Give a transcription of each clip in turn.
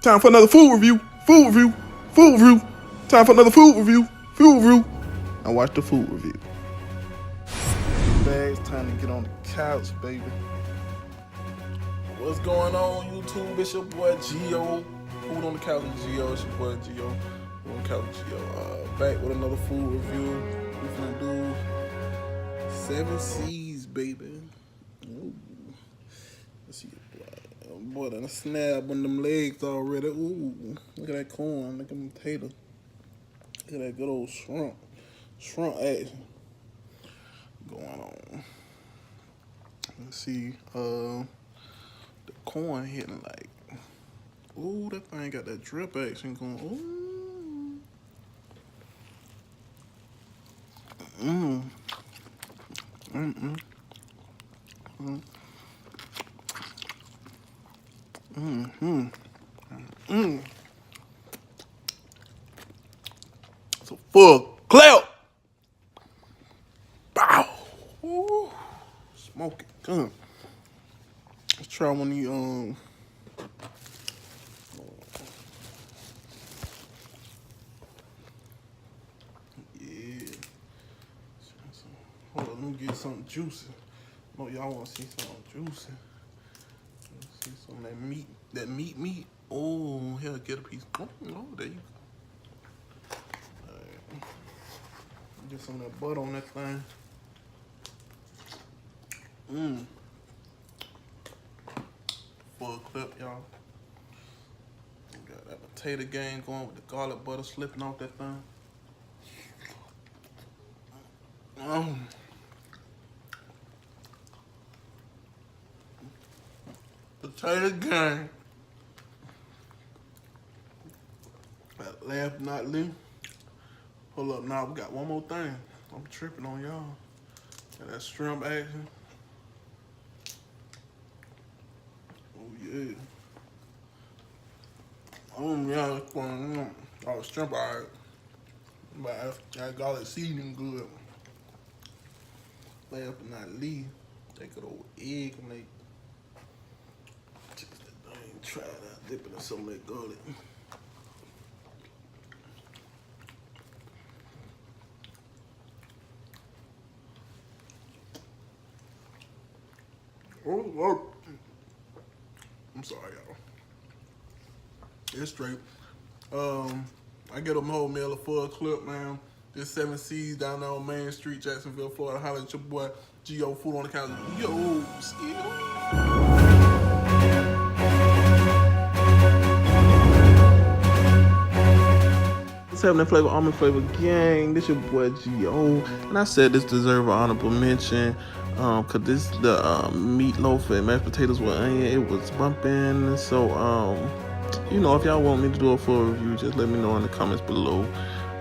Time for another food review. Food review. Food review. Time for another food review. Food review. I watched the food review. Bags, time to get on the couch, baby. What's going on, YouTube? It's your boy Gio. Food on the couch with Gio. It's your boy Gio. Food on the couch with Gio. Back with another food review. We're gonna do 7 C's, baby. Ooh. Let's see. Boy, done snap on them legs already. Ooh, look at that corn. Look at them potatoes. Look at that good old shrimp. Shrimp action going on. Let's see. The corn hitting like. Ooh, that thing got that drip action going. Ooh. So full clap. Bow. Ooh. Smoking gun. Let's try one of these yeah. Hold on, let me get something juicy. No, y'all want to see something juicy. Let's see some of that meat. That meat. Oh, here, get a piece. Oh, there you go. Right. Get some of that butter on that thing. Full clip, y'all. Got that potato gang going with the garlic butter slipping off that thing. Potato gang. Last but not least. Hold up, now we got one more thing. I'm tripping on y'all. Got that shrimp action. Oh yeah. Yeah, it's going on. Oh, shrimp alright. But that garlic seasoning good. Last but not least, take good old egg and they just that thing, try it out, dip it in some of that garlic. Oh. I'm sorry, y'all. It's straight. I get them whole meal, a full clip, man. This 7 C's down there on Main Street, Jacksonville, Florida. Holla at your boy, Gio, Food on the Couch. Yo, What's happening, Flavor Almond Flavor Gang? This your boy Gio, and I said this deserves an honorable mention, cause this the meatloaf and mashed potatoes with onion. It was bumping. So you know, if y'all want me to do a full review, just let me know in the comments below.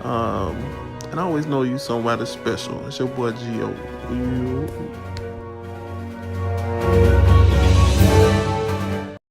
And I always know you somebody special. It's your boy Gio.